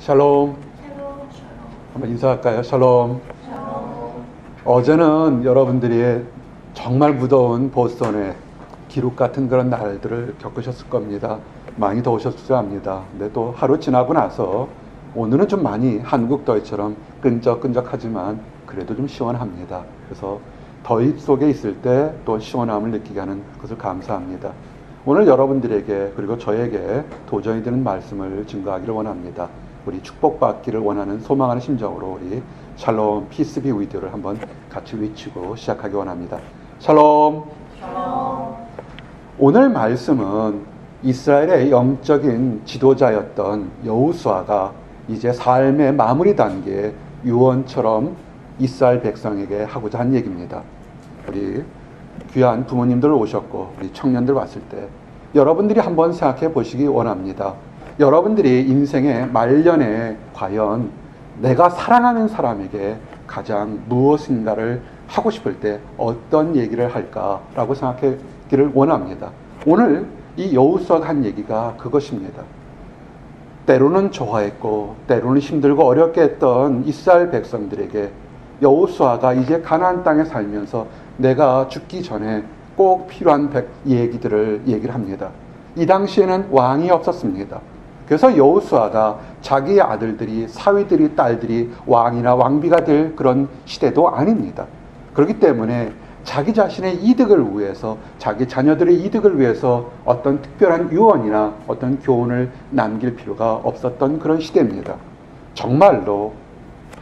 샬롬. 한번 인사할까요? 샬롬. 어제는 여러분들이 정말 무더운 보스턴에 기룩 같은 그런 날들을 겪으셨을 겁니다. 많이 더우셨을 줄 압니다. 근데 또 하루 지나고 나서 오늘은 좀 많이 한국 더위처럼 끈적끈적하지만 그래도 좀 시원합니다. 그래서 더위 속에 있을 때 또 시원함을 느끼게 하는 것을 감사합니다. 오늘 여러분들에게 그리고 저에게 도전이 되는 말씀을 증거하기를 원합니다. 우리 축복받기를 원하는 소망하는 심정으로 우리 샬롬 피스 비 위드를 한번 같이 외치고 시작하기 원합니다. 샬롬. 샬롬. 오늘 말씀은 이스라엘의 영적인 지도자였던 여호수아가 이제 삶의 마무리 단계에 유언처럼 이스라엘 백성에게 하고자 한 얘기입니다. 우리 귀한 부모님들 오셨고 우리 청년들 왔을 때 여러분들이 한번 생각해 보시기 원합니다. 여러분들이 인생의 말년에 과연 내가 사랑하는 사람에게 가장 무엇인가를 하고 싶을 때 어떤 얘기를 할까라고 생각하기를 원합니다. 오늘 이 여호수아가 한 얘기가 그것입니다. 때로는 좋아했고 때로는 힘들고 어렵게 했던 이스라엘 백성들에게 여호수아가 이제 가나안 땅에 살면서 내가 죽기 전에 꼭 필요한 얘기를 합니다. 이 당시에는 왕이 없었습니다. 그래서 여호수아가 자기의 아들들이, 사위들이, 딸들이 왕이나 왕비가 될 그런 시대도 아닙니다. 그렇기 때문에 자기 자신의 이득을 위해서, 자기 자녀들의 이득을 위해서 어떤 특별한 유언이나 어떤 교훈을 남길 필요가 없었던 그런 시대입니다. 정말로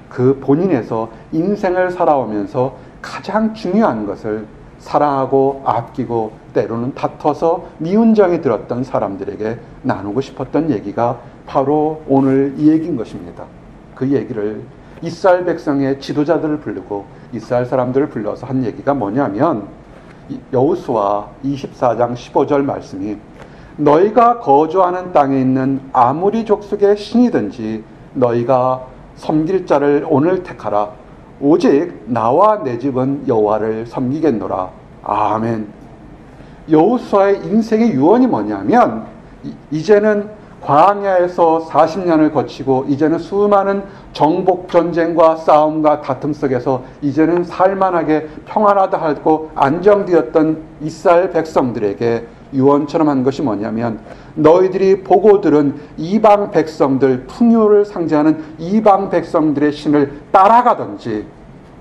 그 본인에서 인생을 살아오면서 가장 중요한 것을 사랑하고 아끼고 때로는 다퉈서 미운정이 들었던 사람들에게 나누고 싶었던 얘기가 바로 오늘 이 얘기인 것입니다. 그 얘기를 이스라엘 백성의 지도자들을 부르고 이스라엘 사람들을 불러서 한 얘기가 뭐냐면 여호수아 24장 15절 말씀이 너희가 거주하는 땅에 있는 아무리 족속의 신이든지 너희가 섬길 자를 오늘 택하라. 오직 나와 내 집은 여호와를 섬기겠노라. 아멘. 여호수아의 인생의 유언이 뭐냐면 이제는 광야에서 40년을 거치고 이제는 수많은 정복 전쟁과 싸움과 다툼 속에서 이제는 살만하게 평안하다 하고 안정되었던 이스라엘 백성들에게 유언처럼 한 것이 뭐냐면 너희들이 보고 들은 이방 백성들, 풍요를 상징하는 이방 백성들의 신을 따라가든지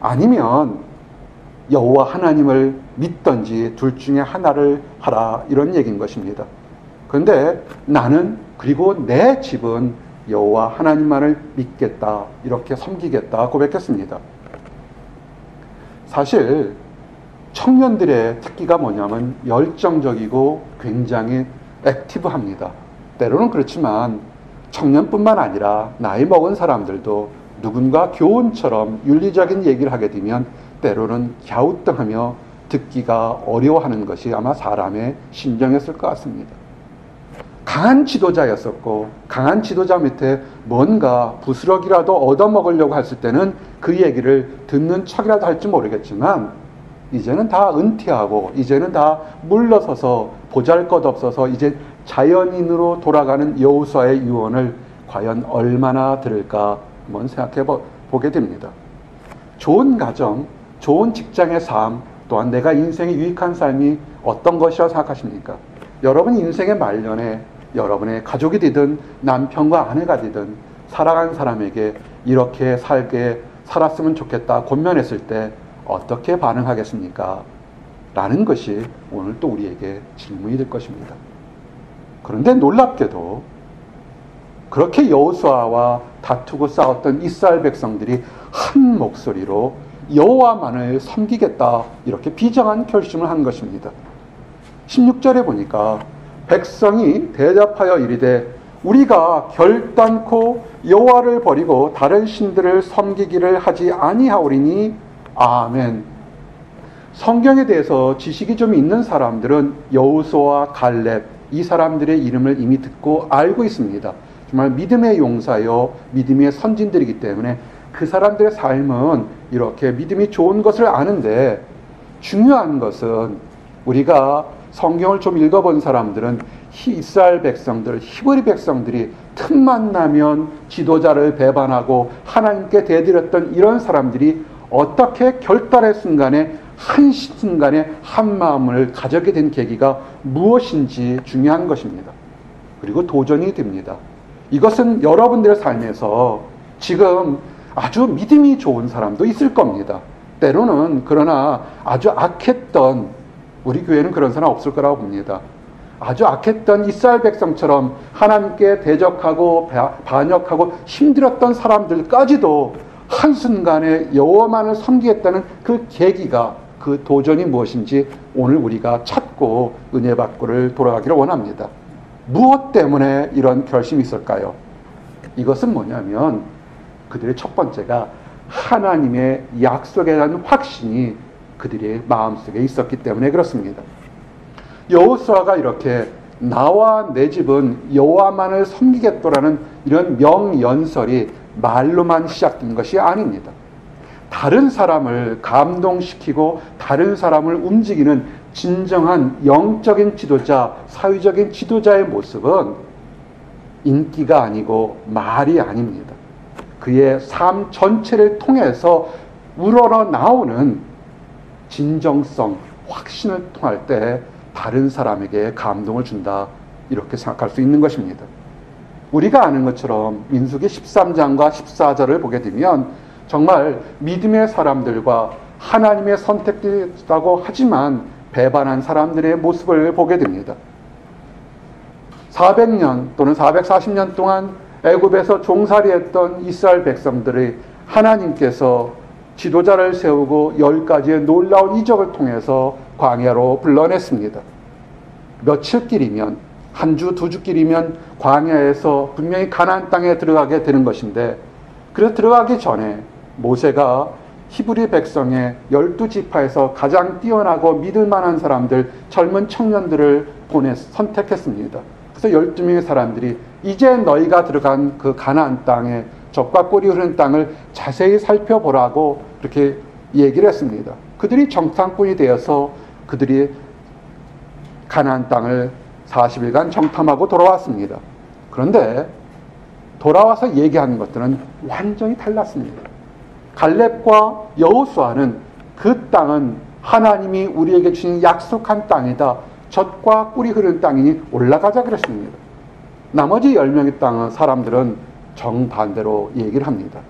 아니면 여호와 하나님을 믿든지 둘 중에 하나를 하라, 이런 얘기인 것입니다. 그런데 나는 그리고 내 집은 여호와 하나님만을 믿겠다, 이렇게 섬기겠다 고백했습니다. 사실 청년들의 특기가 뭐냐면 열정적이고 굉장히 액티브합니다. 때로는 그렇지만 청년뿐만 아니라 나이 먹은 사람들도 누군가 교훈처럼 윤리적인 얘기를 하게 되면 때로는 갸우뚱하며 듣기가 어려워하는 것이 아마 사람의 심정이었을 것 같습니다. 강한 지도자였었고 강한 지도자 밑에 뭔가 부스러기라도 얻어먹으려고 했을 때는 그 얘기를 듣는 척이라도 할지 모르겠지만 이제는 다 은퇴하고 이제는 다 물러서서 보잘것없어서 이제 자연인으로 돌아가는 여호수아의 유언을 과연 얼마나 들을까 한번 생각해 보게 됩니다. 좋은 가정, 좋은 직장의 삶, 또한 내가 인생에 유익한 삶이 어떤 것이라고 생각하십니까? 여러분 인생의 말년에 여러분의 가족이 되든 남편과 아내가 되든 사랑하는 사람에게 이렇게 살았으면 좋겠다 권면했을 때 어떻게 반응하겠습니까? 라는 것이 오늘 또 우리에게 질문이 될 것입니다. 그런데 놀랍게도 그렇게 여호수아와 다투고 싸웠던 이스라엘 백성들이 한 목소리로 여호와만을 섬기겠다, 이렇게 비정한 결심을 한 것입니다. 16절에 보니까 백성이 대답하여 이르되 우리가 결단코 여호와를 버리고 다른 신들을 섬기기를 하지 아니하오리니 아멘. 성경에 대해서 지식이 좀 있는 사람들은 여호수아와 갈렙, 이 사람들의 이름을 이미 듣고 알고 있습니다. 정말 믿음의 용사요 믿음의 선진들이기 때문에 그 사람들의 삶은 이렇게 믿음이 좋은 것을 아는데, 중요한 것은 우리가 성경을 좀 읽어본 사람들은 이스라엘 백성들, 히브리 백성들이 틈만 나면 지도자를 배반하고 하나님께 대들였던 이런 사람들이 어떻게 결단의 순간에 한순간에 한마음을 가져게 된 계기가 무엇인지 중요한 것입니다. 그리고 도전이 됩니다. 이것은 여러분들의 삶에서 지금 아주 믿음이 좋은 사람도 있을 겁니다. 때로는 그러나 아주 악했던, 우리 교회는 그런 사람 없을 거라고 봅니다. 아주 악했던 이스라엘 백성처럼 하나님께 대적하고 반역하고 힘들었던 사람들까지도 한순간에 여호와만을 섬기겠다는 그 계기가, 그 도전이 무엇인지 오늘 우리가 찾고 은혜 받고를 돌아가기를 원합니다. 무엇 때문에 이런 결심이 있을까요? 이것은 뭐냐면 그들의 첫 번째가 하나님의 약속에 대한 확신이 그들의 마음속에 있었기 때문에 그렇습니다. 여호수아가 이렇게 나와 내 집은 여호와만을 섬기겠노라는 이런 명연설이 말로만 시작된 것이 아닙니다. 다른 사람을 감동시키고 다른 사람을 움직이는 진정한 영적인 지도자, 사회적인 지도자의 모습은 인기가 아니고 말이 아닙니다. 그의 삶 전체를 통해서 우러러 나오는 진정성, 확신을 통할 때 다른 사람에게 감동을 준다, 이렇게 생각할 수 있는 것입니다. 우리가 아는 것처럼 민수기 13장과 14절을 보게 되면 정말 믿음의 사람들과 하나님의 선택되었다고 하지만 배반한 사람들의 모습을 보게 됩니다. 400년 또는 440년 동안 애굽에서 종살이했던 이스라엘 백성들의 하나님께서 지도자를 세우고 10가지의 놀라운 이적을 통해서 광야로 불러냈습니다. 며칠 길이면, 한 주, 두 주 길이면 광야에서 분명히 가나안 땅에 들어가게 되는 것인데, 그래서 들어가기 전에 모세가 히브리 백성의 12지파에서 가장 뛰어나고 믿을 만한 사람들, 젊은 청년들을 선택했습니다. 그래서 12명의 사람들이 이제 너희가 들어간 그 가나안 땅에 젖과 꿀이 흐르는 땅을 자세히 살펴보라고 그렇게 얘기를 했습니다. 그들이 정탐꾼이 되어서 그들이 가나안 땅을 40일간 정탐하고 돌아왔습니다. 그런데 돌아와서 얘기하는 것들은 완전히 달랐습니다. 갈렙과 여호수아는 그 땅은 하나님이 우리에게 주신 약속한 땅이다, 젖과 꿀이 흐르는 땅이니 올라가자 그랬습니다. 나머지 10명의 땅은 사람들은 정반대로 얘기를 합니다.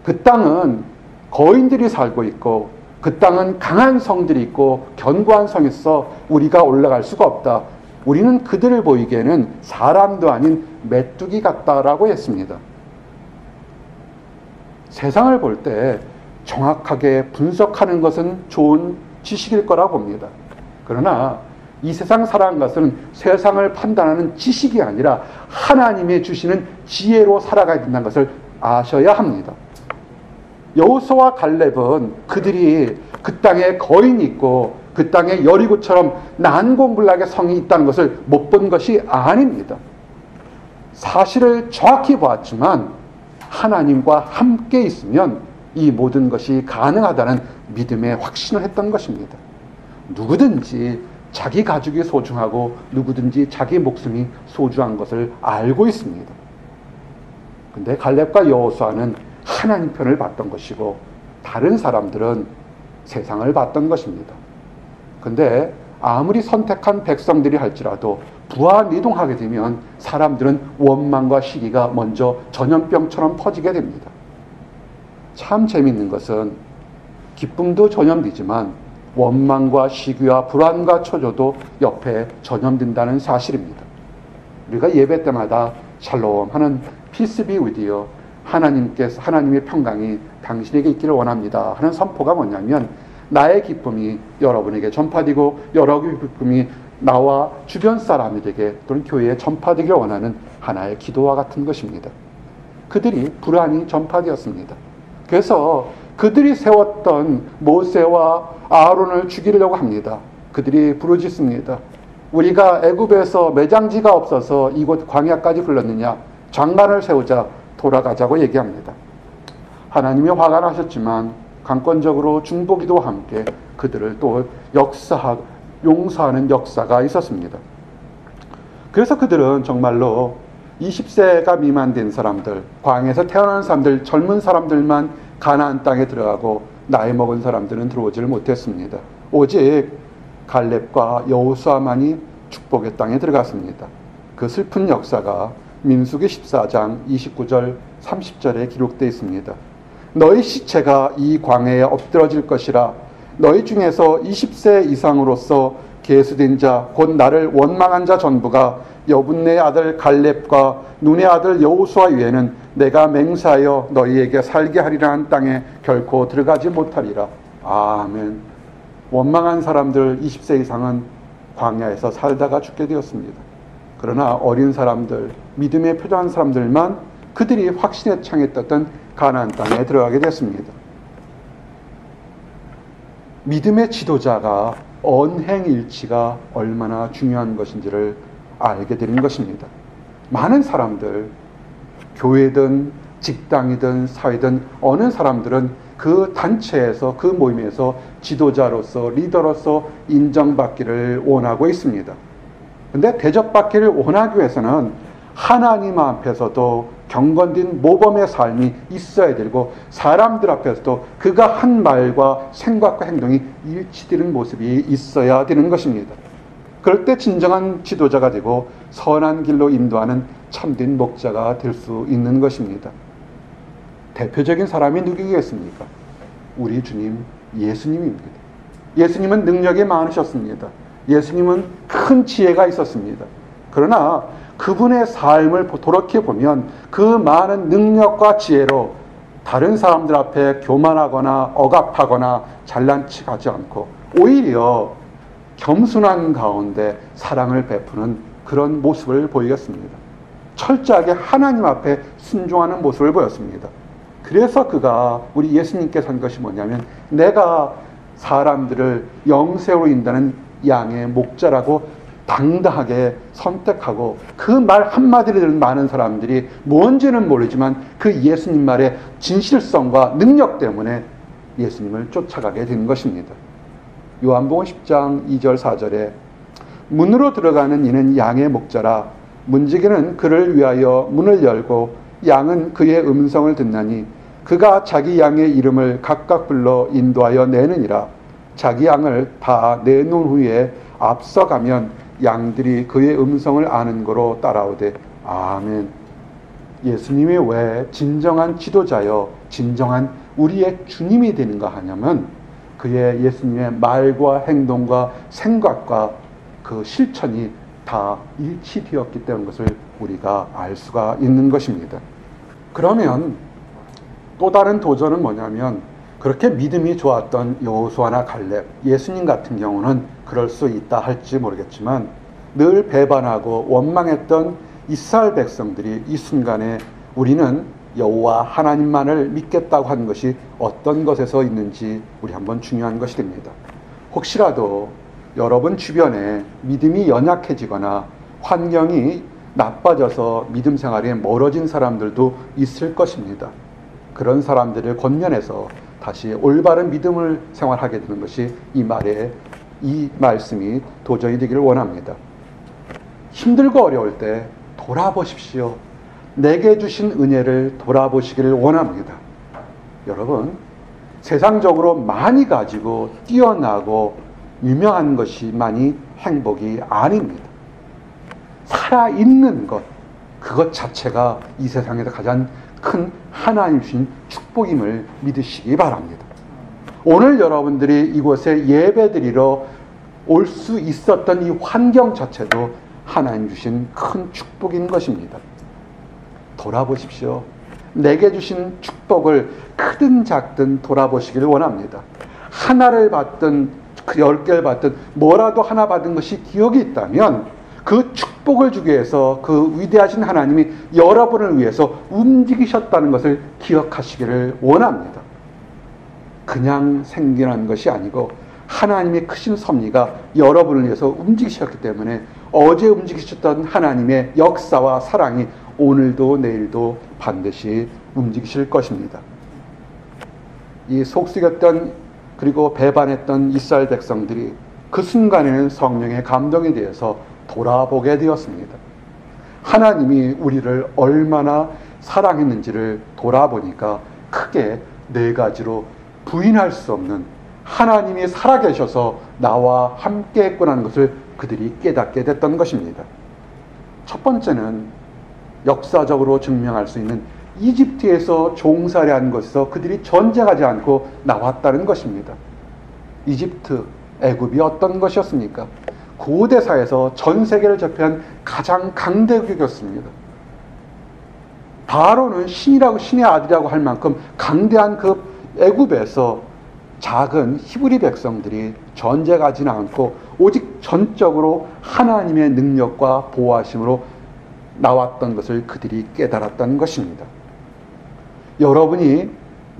그 땅은 거인들이 살고 있고 그 땅은 강한 성들이 있고 견고한 성이 있어 우리가 올라갈 수가 없다. 우리는 그들을 보이기에는 사람도 아닌 메뚜기 같다라고 했습니다. 세상을 볼 때 정확하게 분석하는 것은 좋은 지식일 거라고 봅니다. 그러나 이 세상 살아가는 것은 세상을 판단하는 지식이 아니라 하나님의 주시는 지혜로 살아가야 된다는 것을 아셔야 합니다. 여호수아와 갈렙은 그들이 그 땅에 거인이 있고 그 땅에 여리고처럼 난공불락의 성이 있다는 것을 못 본 것이 아닙니다. 사실을 정확히 보았지만 하나님과 함께 있으면 이 모든 것이 가능하다는 믿음의 확신을 했던 것입니다. 누구든지 자기 가족이 소중하고 누구든지 자기 목숨이 소중한 것을 알고 있습니다. 근데 갈렙과 여호수아는 하나님 편을 봤던 것이고 다른 사람들은 세상을 봤던 것입니다. 근데 아무리 선택한 백성들이 할지라도 부하이동하게 되면 사람들은 원망과 시기가 먼저 전염병처럼 퍼지게 됩니다. 참 재미있는 것은 기쁨도 전염되지만 원망과 시기와 불안과 초조도 옆에 전염된다는 사실입니다. 우리가 예배 때마다 샬롬 하는 Peace be with you, 하나님의 평강이 당신에게 있기를 원합니다 하는 선포가 뭐냐면 나의 기쁨이 여러분에게 전파되고 여러분의 기쁨이 나와 주변 사람들에게 또는 교회에 전파되기를 원하는 하나의 기도와 같은 것입니다. 그들이 불안이 전파되었습니다. 그래서 그들이 세웠던 모세와 아론을 죽이려고 합니다. 그들이 부르짖습니다. 우리가 애굽에서 매장지가 없어서 이곳 광야까지 불렀느냐, 장관을 세우자, 돌아가자고 얘기합니다. 하나님이 화가 나셨지만 강권적으로 중보기도와 함께 그들을 또 용서하는 역사가 있었습니다. 그래서 그들은 정말로 20세가 미만된 사람들, 광야에서 태어난 사람들, 젊은 사람들만 가나안 땅에 들어가고 나이 먹은 사람들은 들어오지를 못했습니다. 오직 갈렙과 여호수아만이 축복의 땅에 들어갔습니다. 그 슬픈 역사가 민수기 14장 29절 30절에 기록되어 있습니다. 너희 시체가 이 광야에 엎드러질 것이라. 너희 중에서 20세 이상으로서 계수된 자 곧 나를 원망한 자 전부가 여분네의 아들 갈렙과 눈의 아들 여호수아 외에는 내가 맹세하여 너희에게 살게 하리라 한 땅에 결코 들어가지 못하리라. 아멘. 원망한 사람들 20세 이상은 광야에서 살다가 죽게 되었습니다. 그러나 어린 사람들, 믿음에 표정한 사람들만 그들이 확신에 창했던 가나안 땅에 들어가게 됐습니다. 믿음의 지도자가 언행일치가 얼마나 중요한 것인지를 알게 되는 것입니다. 많은 사람들, 교회든 직당이든 사회든 어느 사람들은 그 단체에서, 그 모임에서 지도자로서, 리더로서 인정받기를 원하고 있습니다. 근데 대접받기를 원하기 위해서는 하나님 앞에서도 경건된 모범의 삶이 있어야 되고, 사람들 앞에서도 그가 한 말과 생각과 행동이 일치되는 모습이 있어야 되는 것입니다. 그럴 때 진정한 지도자가 되고 선한 길로 인도하는 참된 목자가 될 수 있는 것입니다. 대표적인 사람이 누구겠습니까? 우리 주님 예수님입니다. 예수님은 능력이 많으셨습니다. 예수님은 큰 지혜가 있었습니다. 그러나 그분의 삶을 돌이켜보면 그 많은 능력과 지혜로 다른 사람들 앞에 교만하거나 억압하거나 잘난 척하지 않고 오히려 겸손한 가운데 사랑을 베푸는 그런 모습을 보이겠습니다. 철저하게 하나님 앞에 순종하는 모습을 보였습니다. 그래서 그가, 우리 예수님께서 한 것이 뭐냐면, 내가 사람들을 영생으로 인도하는 양의 목자라고 당당하게 선택하고, 그 말 한마디를 들은 많은 사람들이 뭔지는 모르지만 그 예수님 말의 진실성과 능력 때문에 예수님을 쫓아가게 된 것입니다. 요한복음 10장 2절 4절에 문으로 들어가는 이는 양의 목자라. 문지기는 그를 위하여 문을 열고 양은 그의 음성을 듣나니 그가 자기 양의 이름을 각각 불러 인도하여 내느니라. 자기 양을 다 내놓은 후에 앞서가면 양들이 그의 음성을 아는 거로 따라오되. 아멘. 예수님이 왜 진정한 지도자여 진정한 우리의 주님이 되는가 하냐면, 그의 예수님의 말과 행동과 생각과 그 실천이 다 일치되었기 때문인 것을 우리가 알 수가 있는 것입니다. 그러면 또 다른 도전은 뭐냐면, 그렇게 믿음이 좋았던 여호수아나 갈렙, 예수님 같은 경우는 그럴 수 있다 할지 모르겠지만 늘 배반하고 원망했던 이스라엘 백성들이 이 순간에 우리는 여호와 하나님만을 믿겠다고 하는 것이 어떤 것에서 있는지 우리 한번 중요한 것이 됩니다. 혹시라도 여러분 주변에 믿음이 연약해지거나 환경이 나빠져서 믿음 생활에 멀어진 사람들도 있을 것입니다. 그런 사람들을 권면해서 다시 올바른 믿음을 생활하게 되는 것이 이 말씀이 도전이 되기를 원합니다. 힘들고 어려울 때 돌아보십시오. 내게 주신 은혜를 돌아보시기를 원합니다. 여러분, 세상적으로 많이 가지고 뛰어나고 유명한 것이만이 행복이 아닙니다. 살아있는 것, 그것 자체가 이 세상에서 가장 큰 하나님 주신 축복임을 믿으시기 바랍니다. 오늘 여러분들이 이곳에 예배드리러 올 수 있었던 이 환경 자체도 하나님 주신 큰 축복인 것입니다. 돌아보십시오. 내게 주신 축복을 크든 작든 돌아보시기를 원합니다. 하나를 받든 10개를 받든 뭐라도 하나 받은 것이 기억이 있다면 그 축복을 주기 위해서 그 위대하신 하나님이 여러분을 위해서 움직이셨다는 것을 기억하시기를 원합니다. 그냥 생겨난 것이 아니고 하나님의 크신 섭리가 여러분을 위해서 움직이셨기 때문에 어제 움직이셨던 하나님의 역사와 사랑이 오늘도 내일도 반드시 움직이실 것입니다. 이 속삭였던 그리고 배반했던 이스라엘 백성들이 그 순간에는 성령의 감동에 대해서 돌아보게 되었습니다. 하나님이 우리를 얼마나 사랑했는지를 돌아보니까 크게 네 가지로 부인할 수 없는, 하나님이 살아계셔서 나와 함께 했구나는 것을 그들이 깨닫게 됐던 것입니다. 첫 번째는 역사적으로 증명할 수 있는 이집트에서 종살이한 것에서 그들이 전쟁하지 않고 나왔다는 것입니다. 이집트, 애굽이 어떤 것이었습니까? 고대사에서 전 세계를 제패한 가장 강대국이었습니다. 바로는 신이라고, 신의 아들이라고 할 만큼 강대한 그 애굽에서 작은 히브리 백성들이 전쟁하지는 않고 오직 전적으로 하나님의 능력과 보호하심으로 나왔던 것을 그들이 깨달았다는 것입니다. 여러분이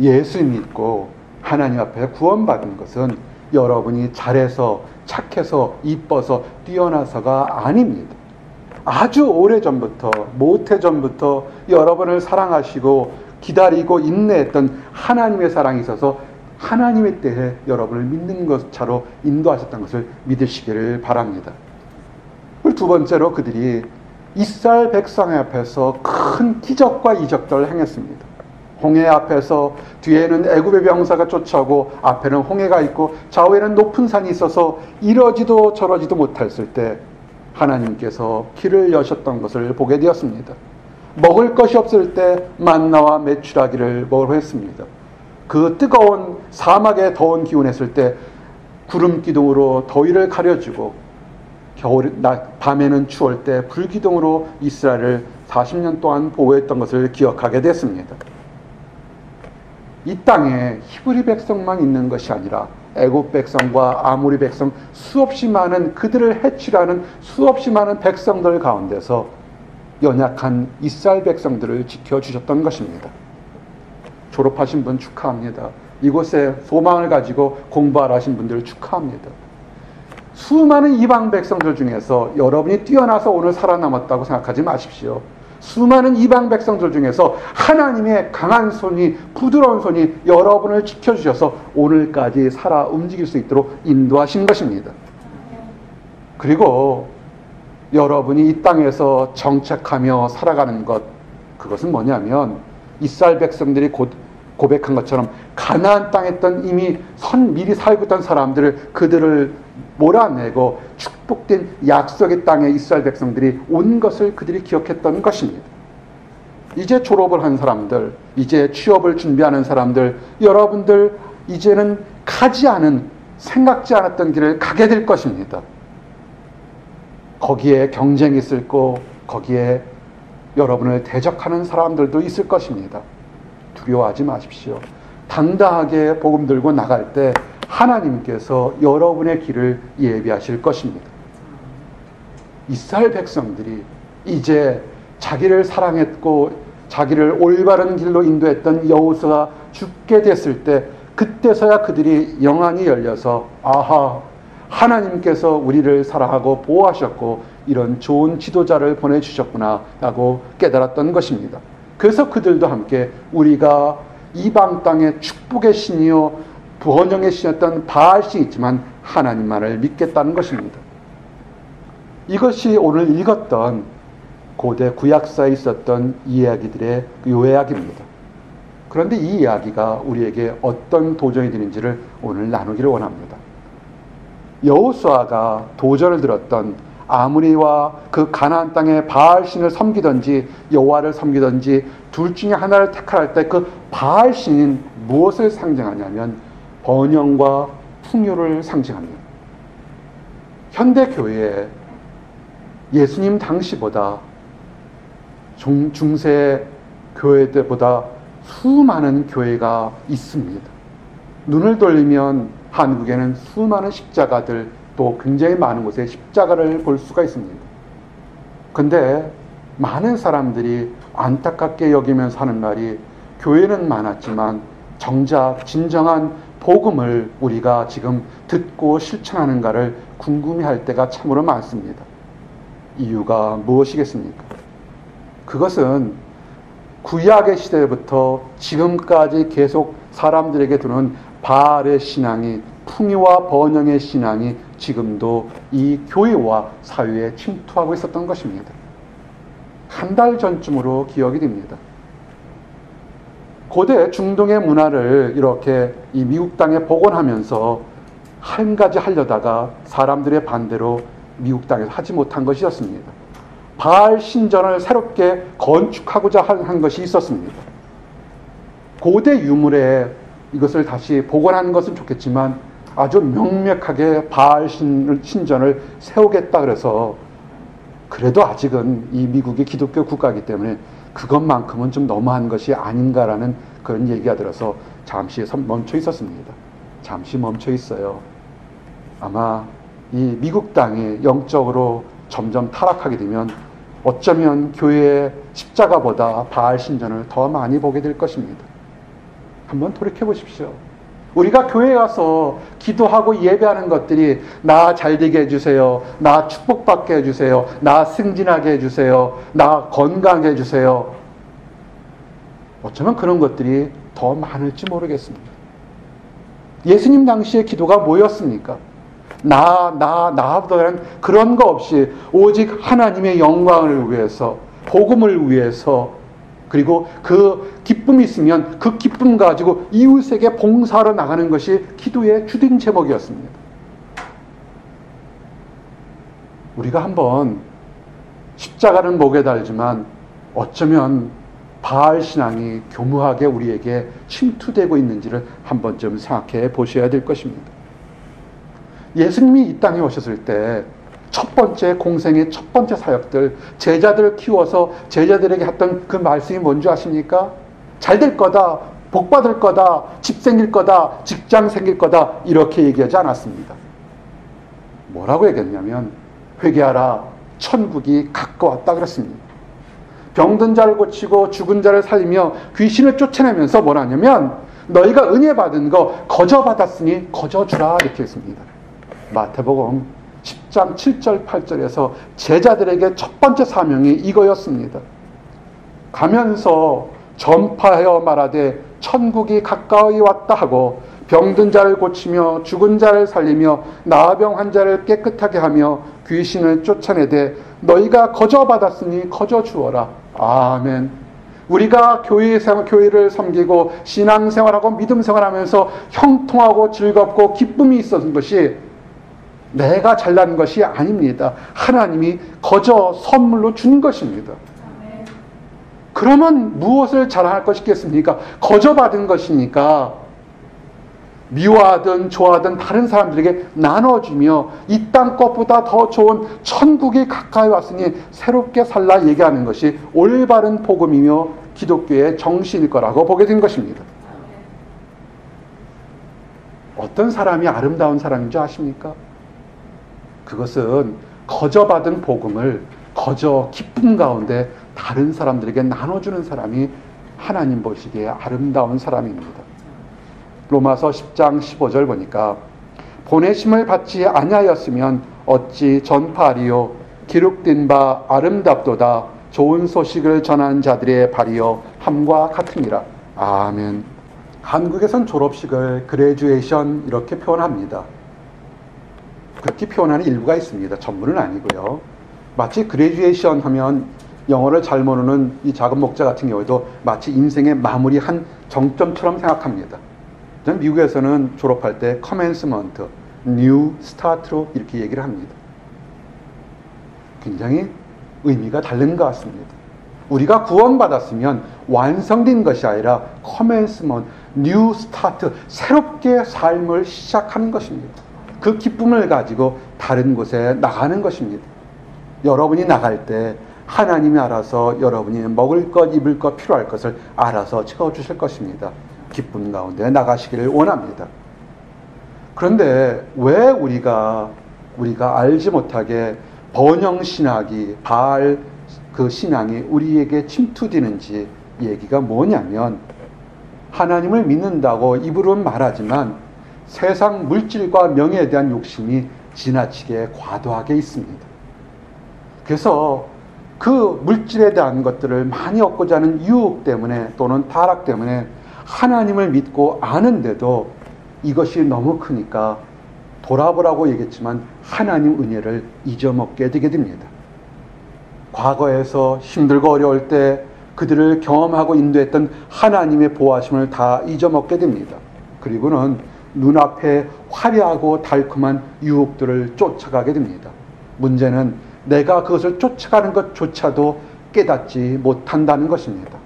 예수 믿고 하나님 앞에 구원받은 것은 여러분이 잘해서, 착해서, 이뻐서, 뛰어나서가 아닙니다. 아주 오래전부터, 모태전부터 여러분을 사랑하시고 기다리고 인내했던 하나님의 사랑이 있어서 하나님의 때에 여러분을 믿는 것차로 인도하셨던 것을 믿으시기를 바랍니다. 두 번째로 그들이 이스라엘 백성 앞에서 큰 기적과 이적들을 행했습니다. 홍해 앞에서 뒤에는 애굽의 병사가 쫓아오고 앞에는 홍해가 있고 좌우에는 높은 산이 있어서 이러지도 저러지도 못했을 때 하나님께서 길을 여셨던 것을 보게 되었습니다. 먹을 것이 없을 때 만나와 메추라기를 먹으러 했습니다. 그 뜨거운 사막의 더운 기온했을 때 구름 기둥으로 더위를 가려주고 밤에는 추울 때 불기둥으로 이스라엘을 40년 동안 보호했던 것을 기억하게 됐습니다. 이 땅에 히브리 백성만 있는 것이 아니라 애굽 백성과 아모리 백성, 수없이 많은 그들을 해치려 하는 수없이 많은 백성들 가운데서 연약한 이스라엘 백성들을 지켜주셨던 것입니다. 졸업하신 분 축하합니다. 이곳에 소망을 가지고 공부하러 하신 분들 축하합니다. 수많은 이방 백성들 중에서 여러분이 뛰어나서 오늘 살아남았다고 생각하지 마십시오. 수많은 이방 백성들 중에서 하나님의 강한 손이, 부드러운 손이 여러분을 지켜주셔서 오늘까지 살아 움직일 수 있도록 인도하신 것입니다. 그리고 여러분이 이 땅에서 정착하며 살아가는 것, 그것은 뭐냐면 이스라엘 백성들이 고백한 것처럼 가나안 땅에 있던 이미 미리 살고 있던 사람들을, 그들을 몰아내고 축복된 약속의 땅에 이스라엘 백성들이 온 것을 그들이 기억했던 것입니다. 이제 졸업을 한 사람들, 이제 취업을 준비하는 사람들, 여러분들 이제는 가지 않은, 생각지 않았던 길을 가게 될 것입니다. 거기에 경쟁이 있을 거고 거기에 여러분을 대적하는 사람들도 있을 것입니다. 두려워하지 마십시오. 당당하게 복음 들고 나갈 때 하나님께서 여러분의 길을 예비하실 것입니다. 이스라엘 백성들이 이제 자기를 사랑했고 자기를 올바른 길로 인도했던 여호수아가 죽게 됐을 때, 그때서야 그들이 영안이 열려서 아하, 하나님께서 우리를 사랑하고 보호하셨고 이런 좋은 지도자를 보내주셨구나 라고 깨달았던 것입니다. 그래서 그들도 함께 우리가 이방 땅의 축복의 신이요 번영의 신이었던 바알신이 있지만 하나님만을 믿겠다는 것입니다. 이것이 오늘 읽었던 고대 구약사에 있었던 이야기들의 요약입니다. 그런데 이 이야기가 우리에게 어떤 도전이 되는지를 오늘 나누기를 원합니다. 여호수아가 도전을 들었던 아무리와 그 가나안 땅의 바알신을 섬기든지 여호와를 섬기든지 둘 중에 하나를 택할 때 그 바알신은 무엇을 상징하냐면 번영과 풍요를 상징합니다. 현대 교회에 예수님 당시보다 중세 교회들보다 수많은 교회가 있습니다. 눈을 돌리면 한국에는 수많은 십자가들, 또 굉장히 많은 곳에 십자가를 볼 수가 있습니다. 근데 많은 사람들이 안타깝게 여기면서 하는 말이, 교회는 많았지만 정작 진정한 복음을 우리가 지금 듣고 실천하는가를 궁금해할 때가 참으로 많습니다. 이유가 무엇이겠습니까? 그것은 구약의 시대부터 지금까지 계속 사람들에게 두는 바알의 신앙이, 풍요와 번영의 신앙이 지금도 이 교회와 사회에 침투하고 있었던 것입니다. 한 달 전쯤으로 기억이 됩니다. 고대 중동의 문화를 이렇게 이 미국 땅에 복원하면서 한 가지 하려다가 사람들의 반대로 미국 땅에서 하지 못한 것이었습니다. 바알 신전을 새롭게 건축하고자 한 것이 있었습니다. 고대 유물에 이것을 다시 복원하는 것은 좋겠지만 아주 명백하게 바알 신전을 세우겠다 그래서 그래도 아직은 이 미국이 기독교 국가이기 때문에 그것만큼은 좀 너무한 것이 아닌가라는 그런 얘기가 들어서 잠시 멈춰 있었습니다. 잠시 멈춰 있어요. 아마 이 미국 땅이 영적으로 점점 타락하게 되면 어쩌면 교회의 십자가보다 바알 신전을 더 많이 보게 될 것입니다. 한번 돌이켜 보십시오. 우리가 교회에 가서 기도하고 예배하는 것들이 나 잘되게 해주세요. 나 축복받게 해주세요. 나 승진하게 해주세요. 나 건강하게 해주세요. 어쩌면 그런 것들이 더 많을지 모르겠습니다. 예수님 당시의 기도가 뭐였습니까? 나보다는 그런 거 없이 오직 하나님의 영광을 위해서, 복음을 위해서, 그리고 그 기쁨이 있으면 그 기쁨 가지고 이웃에게 봉사하러 나가는 것이 기도의 주된 제목이었습니다. 우리가 한번 십자가는 목에 달지만 어쩌면 바알 신앙이 교묘하게 우리에게 침투되고 있는지를 한 번쯤 생각해 보셔야 될 것입니다. 예수님이 이 땅에 오셨을 때 첫 번째 공생의 첫 번째 사역들, 제자들을 키워서 제자들에게 했던 그 말씀이 뭔지 아십니까? 잘 될 거다, 복 받을 거다, 집 생길 거다, 직장 생길 거다, 이렇게 얘기하지 않았습니다. 뭐라고 얘기했냐면 회개하라, 천국이 가까웠다 그랬습니다. 병든 자를 고치고 죽은 자를 살리며 귀신을 쫓아내면서 뭐라 하냐면 너희가 은혜 받은 거 거저 받았으니 거저 주라 이렇게 했습니다. 마태복음 10장 7절 8절에서 제자들에게 첫 번째 사명이 이거였습니다. 가면서 전파하여 말하되 천국이 가까이 왔다 하고 병든 자를 고치며 죽은 자를 살리며 나병 환자를 깨끗하게 하며 귀신을 쫓아내되 너희가 거저 받았으니 거저 주어라. 아멘. 우리가 교회를 섬기고 신앙생활하고 믿음생활하면서 형통하고 즐겁고 기쁨이 있었던 것이 내가 잘난 것이 아닙니다. 하나님이 거저 선물로 준 것입니다. 그러면 무엇을 잘할 것이겠습니까? 거저 받은 것이니까 미워하든 좋아하든 다른 사람들에게 나눠주며 이 땅 것보다 더 좋은 천국이 가까이 왔으니 새롭게 살라 얘기하는 것이 올바른 복음이며 기독교의 정신일 거라고 보게 된 것입니다. 어떤 사람이 아름다운 사람인 줄 아십니까? 그것은 거저 받은 복음을 거저 기쁨 가운데 다른 사람들에게 나눠주는 사람이 하나님 보시기에 아름다운 사람입니다. 로마서 10장 15절 보니까 보내심을 받지 아니하였으면 어찌 전파하리요 기록된 바 아름답도다 좋은 소식을 전하는 자들의 발이요 함과 같으니라. 아멘. 한국에선 졸업식을 그레듀에이션 이렇게 표현합니다. 그렇게 표현하는 일부가 있습니다. 전부는 아니고요. 마치 그레듀에이션 하면 영어를 잘 모르는 이 작은 목자 같은 경우에도 마치 인생의 마무리한 정점처럼 생각합니다. 미국에서는 졸업할 때 commencement, new start로 이렇게 얘기를 합니다. 굉장히 의미가 다른 것 같습니다. 우리가 구원받았으면 완성된 것이 아니라 commencement, new start, 새롭게 삶을 시작하는 것입니다. 그 기쁨을 가지고 다른 곳에 나가는 것입니다. 여러분이 나갈 때 하나님이 알아서 여러분이 먹을 것, 입을 것, 필요할 것을 알아서 채워주실 것입니다. 기쁨 가운데 나가시기를 원합니다. 그런데 왜 우리가 알지 못하게 번영신학이, 바알 그 신앙이 우리에게 침투되는지 얘기가 뭐냐면 하나님을 믿는다고 입으로는 말하지만 세상 물질과 명예에 대한 욕심이 지나치게 과도하게 있습니다. 그래서 그 물질에 대한 것들을 많이 얻고자 하는 유혹 때문에 또는 타락 때문에 하나님을 믿고 아는데도 이것이 너무 크니까 돌아보라고 얘기했지만 하나님 은혜를 잊어먹게 되게 됩니다. 과거에서 힘들고 어려울 때 그들을 경험하고 인도했던 하나님의 보호하심을 다 잊어먹게 됩니다. 그리고는 눈앞에 화려하고 달콤한 유혹들을 쫓아가게 됩니다. 문제는 내가 그것을 쫓아가는 것조차도 깨닫지 못한다는 것입니다.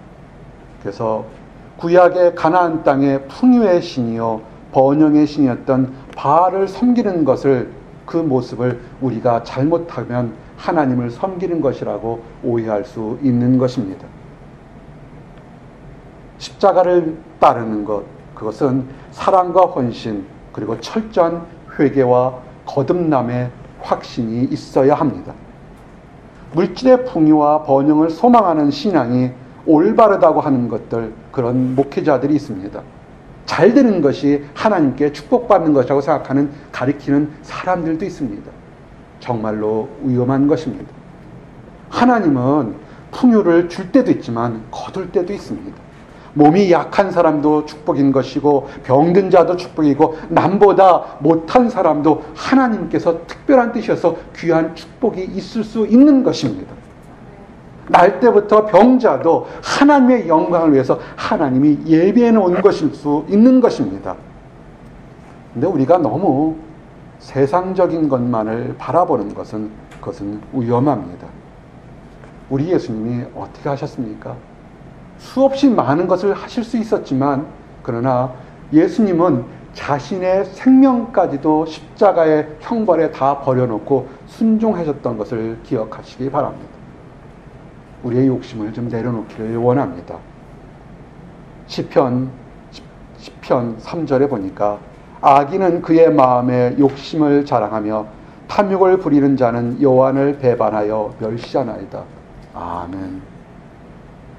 그래서 구약의 가나안 땅의 풍요의 신이요 번영의 신이었던 바알을 섬기는 것을, 그 모습을 우리가 잘못하면 하나님을 섬기는 것이라고 오해할 수 있는 것입니다. 십자가를 따르는 것, 그것은 사랑과 헌신, 그리고 철저한 회개와 거듭남의 확신이 있어야 합니다. 물질의 풍요와 번영을 소망하는 신앙이 올바르다고 하는 것들, 그런 목회자들이 있습니다. 잘 되는 것이 하나님께 축복받는 것이라고 생각하는, 가리키는 사람들도 있습니다. 정말로 위험한 것입니다. 하나님은 풍요를 줄 때도 있지만 거둘 때도 있습니다. 몸이 약한 사람도 축복인 것이고 병든 자도 축복이고 남보다 못한 사람도 하나님께서 특별한 뜻이어서 귀한 축복이 있을 수 있는 것입니다. 날 때부터 병자도 하나님의 영광을 위해서 하나님이 예비해 놓은 것일 수 있는 것입니다. 근데 우리가 너무 세상적인 것만을 바라보는 것은, 그것은 위험합니다. 우리 예수님이 어떻게 하셨습니까? 수없이 많은 것을 하실 수 있었지만, 그러나 예수님은 자신의 생명까지도 십자가의 형벌에 다 버려놓고 순종하셨던 것을 기억하시기 바랍니다. 우리의 욕심을 좀 내려놓기를 원합니다. 시편 3절에 보니까 악인은 그의 마음에 욕심을 자랑하며 탐욕을 부리는 자는 여호와를 배반하여 멸시하나이다. 아멘.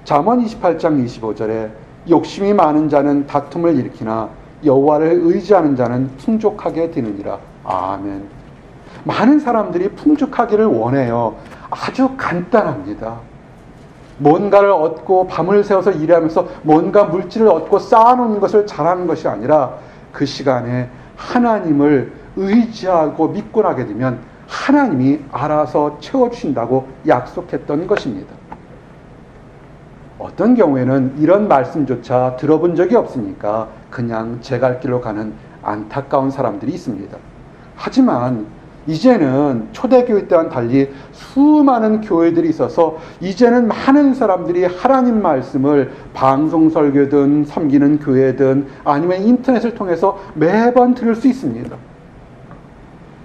잠언 28장 25절에 욕심이 많은 자는 다툼을 일으키나 여호와를 의지하는 자는 풍족하게 되느니라. 아멘. 많은 사람들이 풍족하기를 원해요. 아주 간단합니다. 뭔가를 얻고 밤을 새워서 일하면서 뭔가 물질을 얻고 쌓아놓는 것을 잘하는 것이 아니라, 그 시간에 하나님을 의지하고 믿고 나게 되면 하나님이 알아서 채워주신다고 약속했던 것입니다. 어떤 경우에는 이런 말씀조차 들어본 적이 없으니까 그냥 제 갈 길로 가는 안타까운 사람들이 있습니다. 하지만 이제는 초대교회 때와는 달리 수많은 교회들이 있어서 이제는 많은 사람들이 하나님 말씀을 방송 설교든 섬기는 교회든 아니면 인터넷을 통해서 매번 들을 수 있습니다.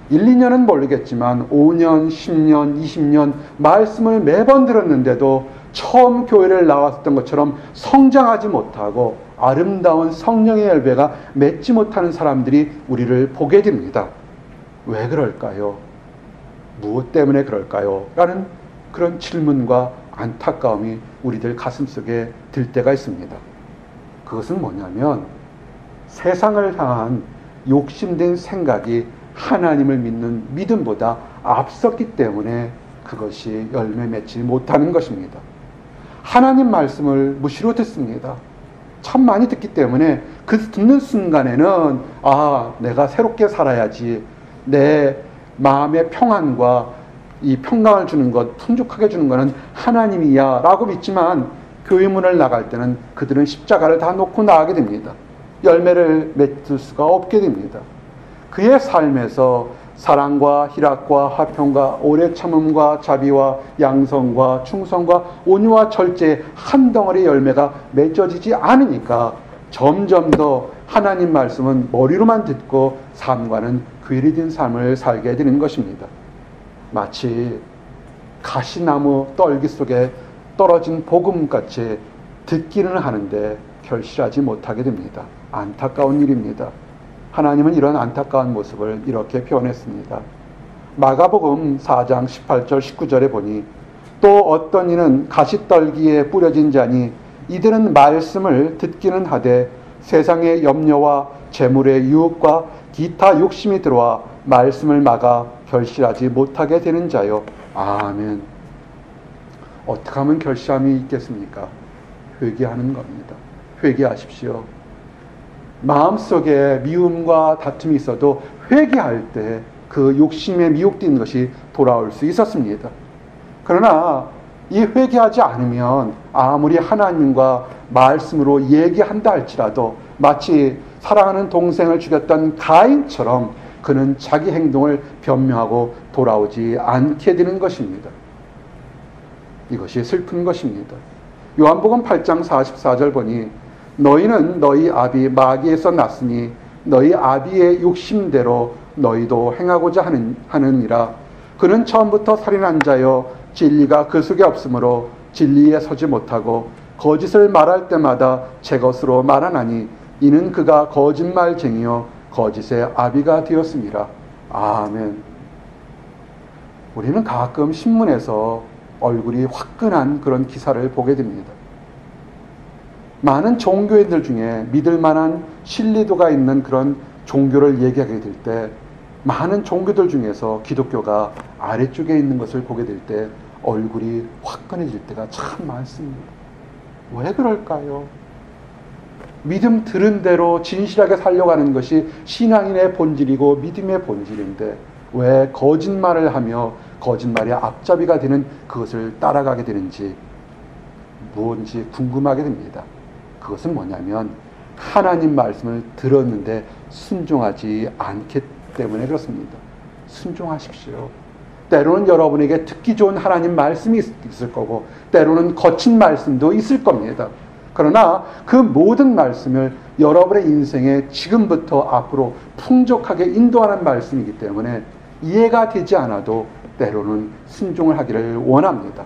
1, 2년은 모르겠지만 5년, 10년, 20년 말씀을 매번 들었는데도 처음 교회를 나왔던 것처럼 성장하지 못하고 아름다운 성령의 열매가 맺지 못하는 사람들이 우리를 보게 됩니다. 왜 그럴까요? 무엇 때문에 그럴까요? 라는 그런 질문과 안타까움이 우리들 가슴속에 들 때가 있습니다. 그것은 뭐냐면 세상을 향한 욕심된 생각이 하나님을 믿는 믿음보다 앞섰기 때문에 그것이 열매 맺지 못하는 것입니다. 하나님 말씀을 무시로 듣습니다. 참 많이 듣기 때문에 그 듣는 순간에는 내가 새롭게 살아야지, 내 마음의 평안과 이 평강을 주는 것, 풍족하게 주는 것은 하나님이야 라고 믿지만 교회 문을 나갈 때는 그들은 십자가를 다 놓고 나가게 됩니다. 열매를 맺을 수가 없게 됩니다. 그의 삶에서 사랑과 희락과 화평과 오래 참음과 자비와 양성과 충성과 온유와 절제의 한 덩어리 열매가 맺어지지 않으니까 점점 더 하나님 말씀은 머리로만 듣고 삶과는 괴리된 삶을 살게 되는 것입니다. 마치 가시나무 떨기 속에 떨어진 복음같이 듣기는 하는데 결실하지 못하게 됩니다. 안타까운 일입니다. 하나님은 이런 안타까운 모습을 이렇게 표현했습니다. 마가복음 4장 18절 19절에 보니 또 어떤 이는 가시떨기에 뿌려진 자니 이들은 말씀을 듣기는 하되 세상의 염려와 재물의 유혹과 기타 욕심이 들어와 말씀을 막아 결실하지 못하게 되는 자요. 아멘. 어떻게 하면 결실함이 있겠습니까? 회개하는 겁니다. 회개하십시오. 마음속에 미움과 다툼이 있어도 회개할 때 그 욕심에 미혹된 것이 돌아올 수 있었습니다. 그러나 이 회개하지 않으면 아무리 하나님과 말씀으로 얘기한다 할지라도 마치 사랑하는 동생을 죽였던 가인처럼 그는 자기 행동을 변명하고 돌아오지 않게 되는 것입니다. 이것이 슬픈 것입니다. 요한복음 8장 44절 보니 너희는 너희 아비 마귀에서 났으니 너희 아비의 욕심대로 너희도 행하고자 하느니라. 그는 처음부터 살인한 자여 진리가 그 속에 없으므로 진리에 서지 못하고 거짓을 말할 때마다 제 것으로 말하나니 이는 그가 거짓말쟁이요 거짓의 아비가 되었습니다. 아멘. 우리는 가끔 신문에서 얼굴이 화끈한 그런 기사를 보게 됩니다. 많은 종교인들 중에 믿을 만한 신뢰도가 있는 그런 종교를 얘기하게 될 때 많은 종교들 중에서 기독교가 아래쪽에 있는 것을 보게 될 때 얼굴이 화끈해질 때가 참 많습니다. 왜 그럴까요? 믿음 들은 대로 진실하게 살려가는 것이 신앙인의 본질이고 믿음의 본질인데 왜 거짓말을 하며 거짓말의 앞잡이가 되는 그것을 따라가게 되는지 무엇인지 궁금하게 됩니다. 그것은 뭐냐면 하나님 말씀을 들었는데 순종하지 않기 때문에 그렇습니다. 순종하십시오. 때로는 여러분에게 듣기 좋은 하나님 말씀이 있을 거고 때로는 거친 말씀도 있을 겁니다. 그러나 그 모든 말씀을 여러분의 인생에 지금부터 앞으로 풍족하게 인도하는 말씀이기 때문에 이해가 되지 않아도 때로는 순종을 하기를 원합니다.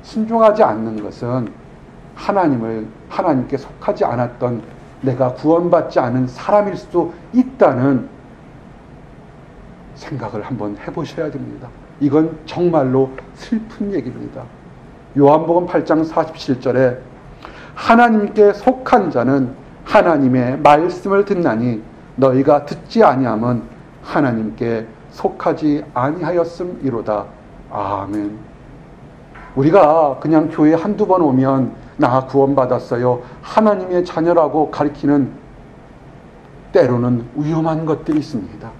순종하지 않는 것은 하나님께 속하지 않았던 내가 구원받지 않은 사람일 수도 있다는 생각을 한번 해보셔야 됩니다. 이건 정말로 슬픈 얘기입니다. 요한복음 8장 47절에 하나님께 속한 자는 하나님의 말씀을 듣나니 너희가 듣지 아니함은 하나님께 속하지 아니하였음이로다. 아멘. 우리가 그냥 교회 한두 번 오면 나 구원받았어요, 하나님의 자녀라고 가리키는 때로는 위험한 것들이 있습니다.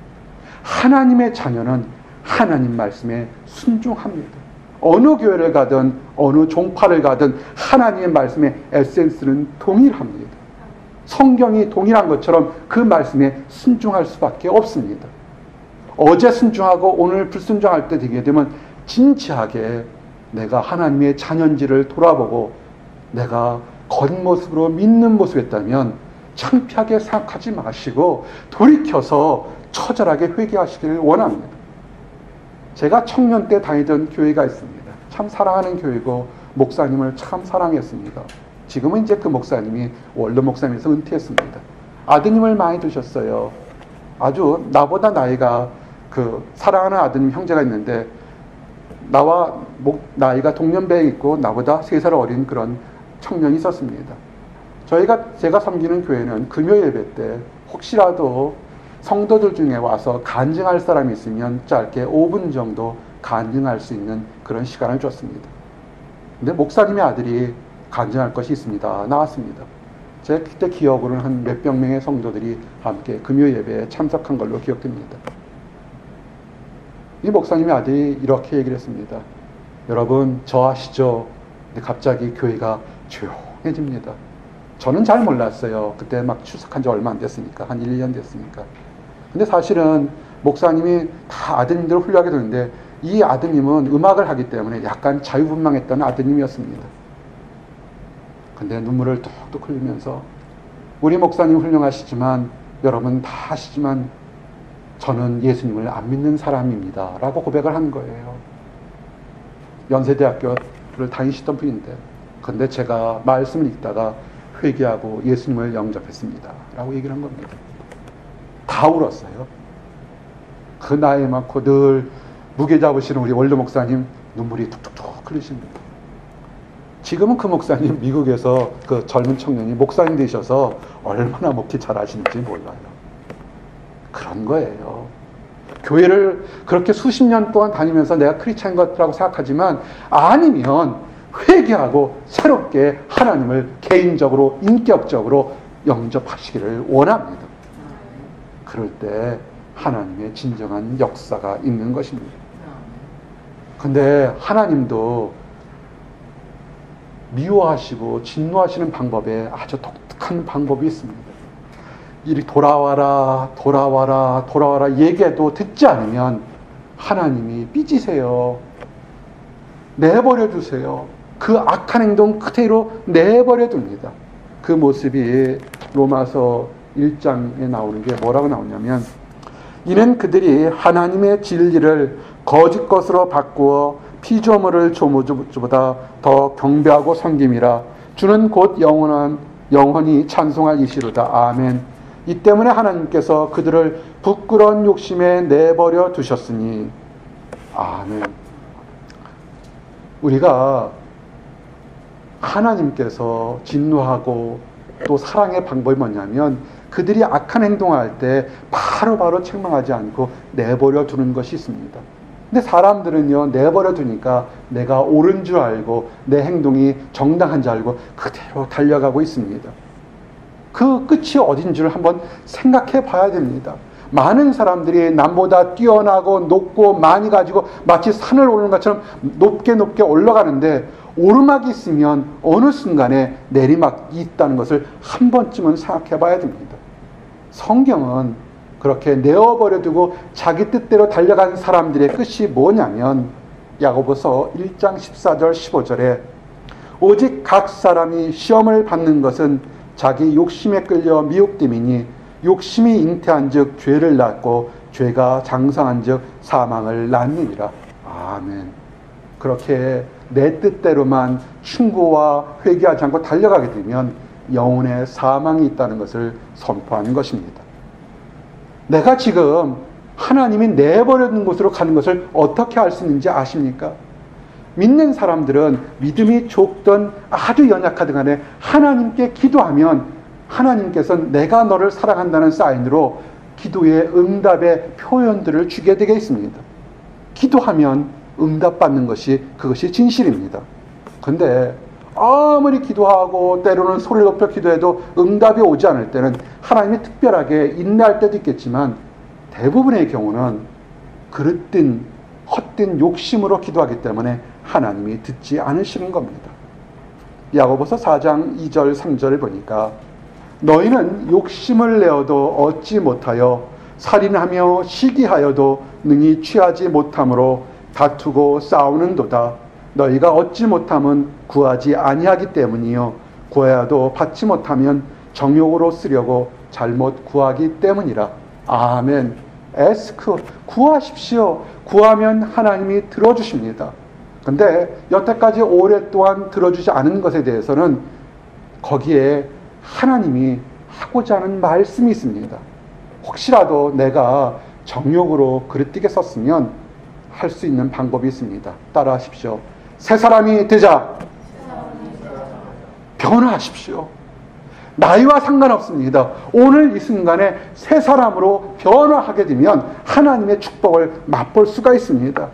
하나님의 자녀는 하나님 말씀에 순종합니다. 어느 교회를 가든 어느 종파를 가든 하나님의 말씀의 에센스는 동일합니다. 성경이 동일한 것처럼 그 말씀에 순종할 수밖에 없습니다. 어제 순종하고 오늘 불순종할 때 되게 되면 진지하게 내가 하나님의 자녀인지를 돌아보고 내가 겉모습으로 믿는 모습이었다면 창피하게 생각하지 마시고 돌이켜서 처절하게 회개하시기를 원합니다. 제가 청년 때 다니던 교회가 있습니다. 참 사랑하는 교회고 목사님을 참 사랑했습니다. 지금은 이제 그 목사님이 원로 목사님에서 은퇴했습니다. 아드님을 많이 두셨어요. 아주 나보다 나이가 사랑하는 아드님 형제가 있는데 나와 나이가 동년배에 있고 나보다 3살 어린 그런 청년이 있었습니다. 제가 섬기는 교회는 금요 예배 때 혹시라도 성도들 중에 와서 간증할 사람이 있으면 짧게 5분 정도 간증할 수 있는 그런 시간을 줬습니다. 근데 목사님의 아들이 간증할 것이 있습니다. 나왔습니다. 제가 그때 기억으로는 한 몇백 명의 성도들이 함께 금요 예배에 참석한 걸로 기억됩니다. 이 목사님의 아들이 이렇게 얘기를 했습니다. 여러분, 저 아시죠? 근데 갑자기 교회가 조용해집니다. 저는 잘 몰랐어요. 그때 막 출석한 지 얼마 안 됐으니까. 한 1년 됐으니까. 근데 사실은 목사님이 다 아드님들을 훌륭하게 두는데 이 아드님은 음악을 하기 때문에 약간 자유분방했던 아드님이었습니다. 근데 눈물을 뚝뚝 흘리면서 우리 목사님 훌륭하시지만 여러분 다 아시지만 저는 예수님을 안 믿는 사람입니다 라고 고백을 한 거예요. 연세대학교를 다니시던 분인데 근데 제가 말씀을 읽다가 회개하고 예수님을 영접했습니다 라고 얘기를 한 겁니다. 다 울었어요. 그 나이 많고 늘 무게 잡으시는 우리 원로 목사님 눈물이 툭툭툭 흘리십니다. 지금은 그 목사님 미국에서 그 젊은 청년이 목사님 되셔서 얼마나 목회 잘하시는지 몰라요. 그런 거예요. 교회를 그렇게 수십 년 동안 다니면서 내가 크리스찬인 것이라고 생각하지만 아니면 회개하고 새롭게 하나님을 개인적으로 인격적으로 영접하시기를 원합니다. 그럴 때 하나님의 진정한 역사가 있는 것입니다. 근데 하나님도 미워하시고 진노하시는 방법에 아주 독특한 방법이 있습니다. 이리 돌아와라, 돌아와라, 돌아와라 얘기해도 듣지 않으면 하나님이 삐지세요. 내버려 두세요. 그 악한 행동 그대로 내버려 둡니다. 그 모습이 로마서 1장에 나오는 게 뭐라고 나오냐면, 이는 그들이 하나님의 진리를 거짓 것으로 바꾸어 피조물을 조무주보다 더 경배하고 섬김이라. 주는 곧 영원히 찬송할 이시로다. 아멘. 이 때문에 하나님께서 그들을 부끄러운 욕심에 내버려 두셨으니. 아멘. 우리가 하나님께서 진노하고 또 사랑의 방법이 뭐냐면, 그들이 악한 행동할 때 바로바로 책망하지 않고 내버려 두는 것이 있습니다. 근데 사람들은요, 내버려 두니까 내가 옳은 줄 알고 내 행동이 정당한 줄 알고 그대로 달려가고 있습니다. 그 끝이 어딘 줄 한번 생각해 봐야 됩니다. 많은 사람들이 남보다 뛰어나고 높고 많이 가지고 마치 산을 오르는 것처럼 높게 높게 올라가는데, 오르막이 있으면 어느 순간에 내리막이 있다는 것을 한 번쯤은 생각해 봐야 됩니다. 성경은 그렇게 내어버려 두고 자기 뜻대로 달려간 사람들의 끝이 뭐냐면, 야고보서 1장 14절 15절에 오직 각 사람이 시험을 받는 것은 자기 욕심에 끌려 미혹됨이니 욕심이 잉태한 즉 죄를 낳고 죄가 장성한 즉 사망을 낳느니라. 아멘. 그렇게 내 뜻대로만 충고와 회개하지 않고 달려가게 되면 영혼의 사망이 있다는 것을 선포하는 것입니다. 내가 지금 하나님이 내버려 둔 곳으로 가는 것을 어떻게 알 수 있는지 아십니까? 믿는 사람들은 믿음이 좁든 아주 연약하든 간에 하나님께 기도하면 하나님께서는 내가 너를 사랑한다는 사인으로 기도의 응답의 표현들을 주게 되게 있습니다. 기도하면 응답받는 것이, 그것이 진실입니다. 그런데 아무리 기도하고 때로는 소리를 높여 기도해도 응답이 오지 않을 때는 하나님이 특별하게 인내할 때도 있겠지만, 대부분의 경우는 그릇된 헛된 욕심으로 기도하기 때문에 하나님이 듣지 않으시는 겁니다. 야고보서 4장 2절 3절을 보니까 너희는 욕심을 내어도 얻지 못하여 살인하며 시기하여도 능히 취하지 못함으로 다투고 싸우는도다. 너희가 얻지 못함은 구하지 아니하기 때문이요 구하여도 받지 못하면 정욕으로 쓰려고 잘못 구하기 때문이라. 아멘. 에스크, 구하십시오. 구하면 하나님이 들어주십니다. 근데 여태까지 오랫동안 들어주지 않은 것에 대해서는 거기에 하나님이 하고자 하는 말씀이 있습니다. 혹시라도 내가 정욕으로 그릇되게 썼으면 할 수 있는 방법이 있습니다. 따라하십시오. 새 사람이 되자. 변화하십시오. 나이와 상관없습니다. 오늘 이 순간에 새 사람으로 변화하게 되면 하나님의 축복을 맛볼 수가 있습니다.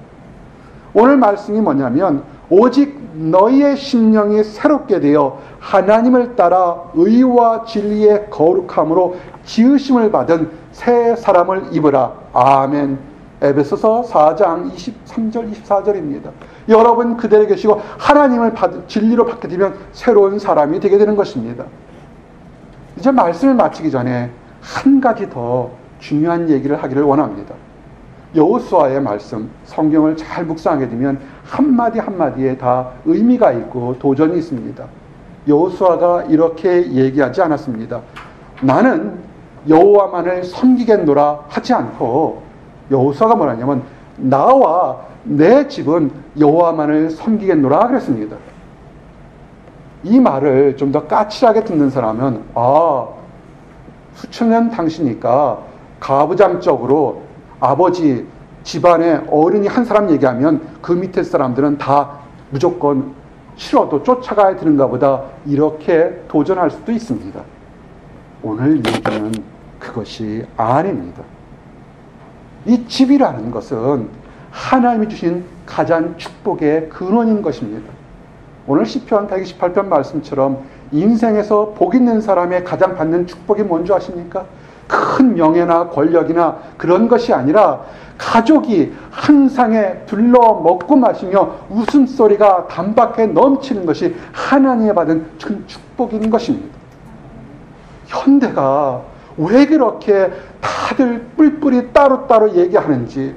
오늘 말씀이 뭐냐면, 오직 너희의 심령이 새롭게 되어 하나님을 따라 의와 진리의 거룩함으로 지으심을 받은 새 사람을 입으라. 아멘. 에베소서 4장 23절 24절입니다. 여러분 그대로 계시고 하나님을 진리로 받게 되면 새로운 사람이 되게 되는 것입니다. 이제 말씀을 마치기 전에 한 가지 더 중요한 얘기를 하기를 원합니다. 여호수아의 말씀, 성경을 잘 묵상하게 되면 한마디 한마디에 다 의미가 있고 도전이 있습니다. 여호수아가 이렇게 얘기하지 않았습니다. 나는 여호와만을 섬기겠노라 하지 않고, 여호수아가 뭐라냐면 나와 내 집은 여호와만을 섬기겠노라 그랬습니다. 이 말을 좀 더 까칠하게 듣는 사람은, 수천 년 당시니까 가부장적으로 아버지 집안에 어른이 한 사람 얘기하면 그 밑에 사람들은 다 무조건 싫어도 쫓아가야 되는가 보다, 이렇게 도전할 수도 있습니다. 오늘 얘기는 그것이 아닙니다. 이 집이라는 것은 하나님이 주신 가장 축복의 근원인 것입니다. 오늘 시편 128편 말씀처럼 인생에서 복 있는 사람의 가장 받는 축복이 뭔지 아십니까? 큰 명예나 권력이나 그런 것이 아니라 가족이 한 상에 둘러 먹고 마시며 웃음소리가 단박에 넘치는 것이 하나님이 받은 큰 축복인 것입니다. 현대가 왜 그렇게 다들 뿔뿔이 따로따로 얘기하는지,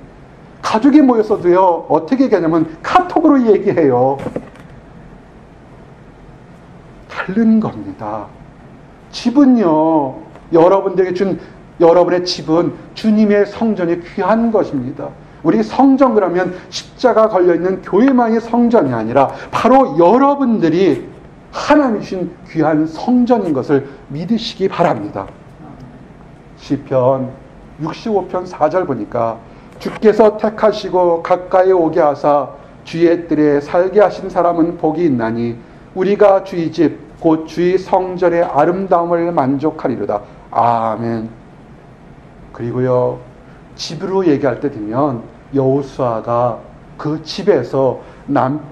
가족이 모였어도요, 어떻게 얘기하냐면 카톡으로 얘기해요. 다른 겁니다. 집은요, 여러분들에게 준 여러분의 집은 주님의 성전이 귀한 것입니다. 우리 성전 그러면 십자가 걸려있는 교회만이 성전이 아니라 바로 여러분들이 하나님이 주신 귀한 성전인 것을 믿으시기 바랍니다. 시편 65편 4절 보니까 주께서 택하시고 가까이 오게 하사 주의 뜰에 살게 하신 사람은 복이 있나니 우리가 주의 집 곧 주의 성전의 아름다움을 만족하리로다. 아멘. 그리고요, 집으로 얘기할 때 되면 여호수아가 그 집에서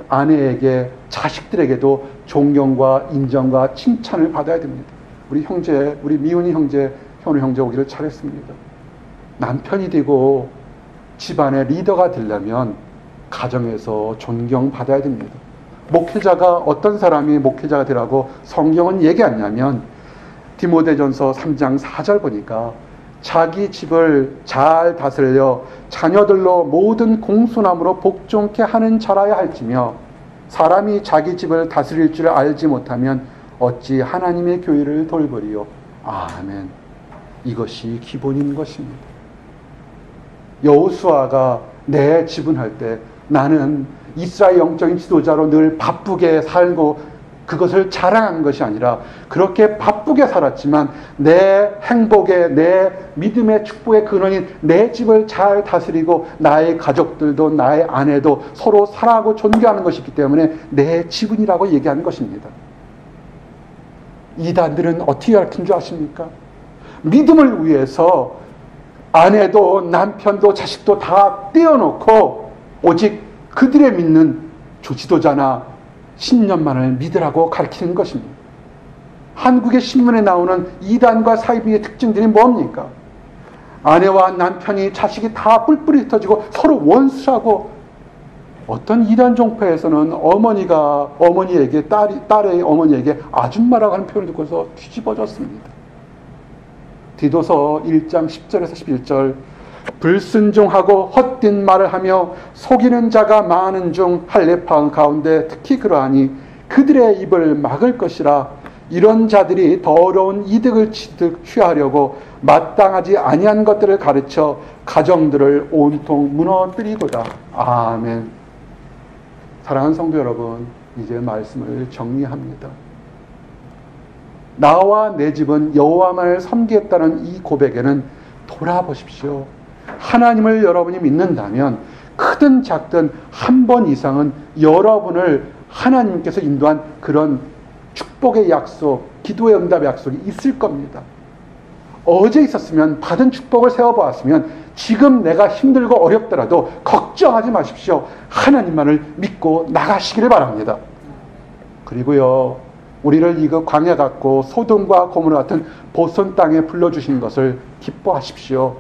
아내에게, 자식들에게도 존경과 인정과 칭찬을 받아야 됩니다. 우리 형제, 우리 미훈이 형제, 현우 형제 오기를 잘했습니다. 남편이 되고 집안의 리더가 되려면 가정에서 존경받아야 됩니다. 목회자가, 어떤 사람이 목회자가 되라고 성경은 얘기하냐면 디모데전서 3장 4절 보니까 자기 집을 잘 다스려 자녀들로 모든 공손함으로 복종케 하는 자라야 할지며 사람이 자기 집을 다스릴 줄 알지 못하면 어찌 하나님의 교회를 돌보리요. 아멘. 이것이 기본인 것입니다. 여호수아가 내 지분할 때 나는 이스라엘 영적인 지도자로 늘 바쁘게 살고 그것을 자랑한 것이 아니라 그렇게 바쁘게 살았지만 내 행복의, 내 믿음의 축복의 근원인 내 집을 잘 다스리고 나의 가족들도 나의 아내도 서로 사랑하고 존경하는 것이 있기 때문에 내 지분이라고 얘기하는 것입니다. 이단들은 어떻게 가르친 줄 아십니까? 믿음을 위해서 아내도 남편도 자식도 다 떼어놓고 오직 그들의 믿는 지도자나 신념만을 믿으라고 가르치는 것입니다. 한국의 신문에 나오는 이단과 사이비의 특징들이 뭡니까? 아내와 남편이, 자식이 다 뿔뿔이 흩어지고 서로 원수라고. 어떤 이단 종파에서는 어머니가 어머니에게, 딸의 어머니에게 아줌마라고 하는 표현을 듣고서 뒤집어졌습니다. 디도서 1장 10절에서 11절 불순종하고 헛된 말을 하며 속이는 자가 많은 중 할례파원 가운데 특히 그러하니 그들의 입을 막을 것이라. 이런 자들이 더러운 이득을 취하려고 마땅하지 아니한 것들을 가르쳐 가정들을 온통 무너뜨리도다. 아멘. 사랑하는 성도 여러분, 이제 말씀을 정리합니다. 나와 내 집은 여호와만을 섬기겠다는 이 고백에는 돌아보십시오. 하나님을 여러분이 믿는다면 크든 작든 한 번 이상은 여러분을 하나님께서 인도한 그런 축복의 약속, 기도의 응답의 약속이 있을 겁니다. 어제 있었으면, 받은 축복을 세워보았으면 지금 내가 힘들고 어렵더라도 걱정하지 마십시오. 하나님만을 믿고 나가시기를 바랍니다. 그리고요, 우리를 이거 광야 같고 소돔과 고모라 같은 보선 땅에 불러주신 것을 기뻐하십시오.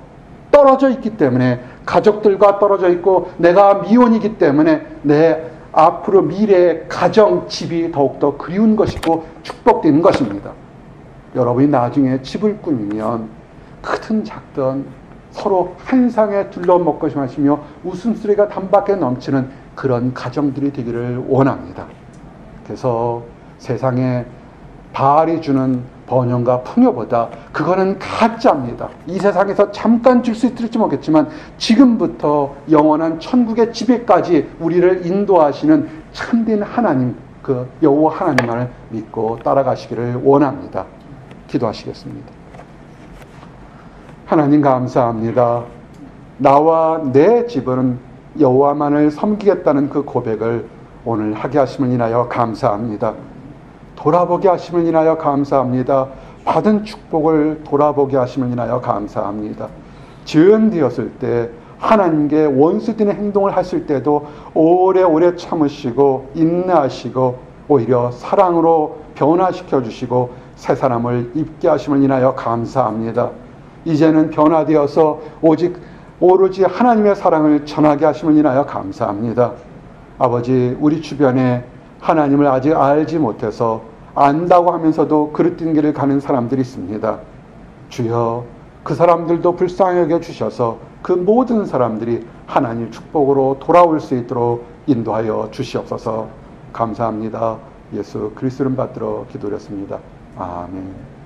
떨어져 있기 때문에, 가족들과 떨어져 있고 내가 미혼이기 때문에 내 앞으로 미래의 가정, 집이 더욱더 그리운 것이고 축복되는 것입니다. 여러분이 나중에 집을 꾸미면 크든 작든 서로 한 상에 둘러 먹고 마시며 웃음소리가 단박에 넘치는 그런 가정들이 되기를 원합니다. 그래서 세상에 바알이 주는 번영과 풍요보다 그거는 가짜입니다. 이 세상에서 잠깐 줄 수 있을지 모르겠지만 지금부터 영원한 천국의 지배까지 우리를 인도하시는 참된 하나님, 그 여호와 하나님만을 믿고 따라가시기를 원합니다. 기도하시겠습니다. 하나님 감사합니다. 나와 내 집은 여호와만을 섬기겠다는 그 고백을 오늘 하게 하심을 인하여 감사합니다. 돌아보게 하심을 인하여 감사합니다. 받은 축복을 돌아보게 하심을 인하여 감사합니다. 죄인되었을 때 하나님께 원수되는 행동을 하실 때도 오래오래 참으시고 인내하시고 오히려 사랑으로 변화시켜 주시고 새 사람을 입게 하심을 인하여 감사합니다. 이제는 변화되어서 오로지 하나님의 사랑을 전하게 하심을 인하여 감사합니다. 아버지, 우리 주변에 하나님을 아직 알지 못해서 안다고 하면서도 그릇된 길을 가는 사람들이 있습니다. 주여, 그 사람들도 불쌍히 여겨주셔서 그 모든 사람들이 하나님 축복으로 돌아올 수 있도록 인도하여 주시옵소서. 감사합니다. 예수 그리스도를 받들어 기도드렸습니다. 아멘.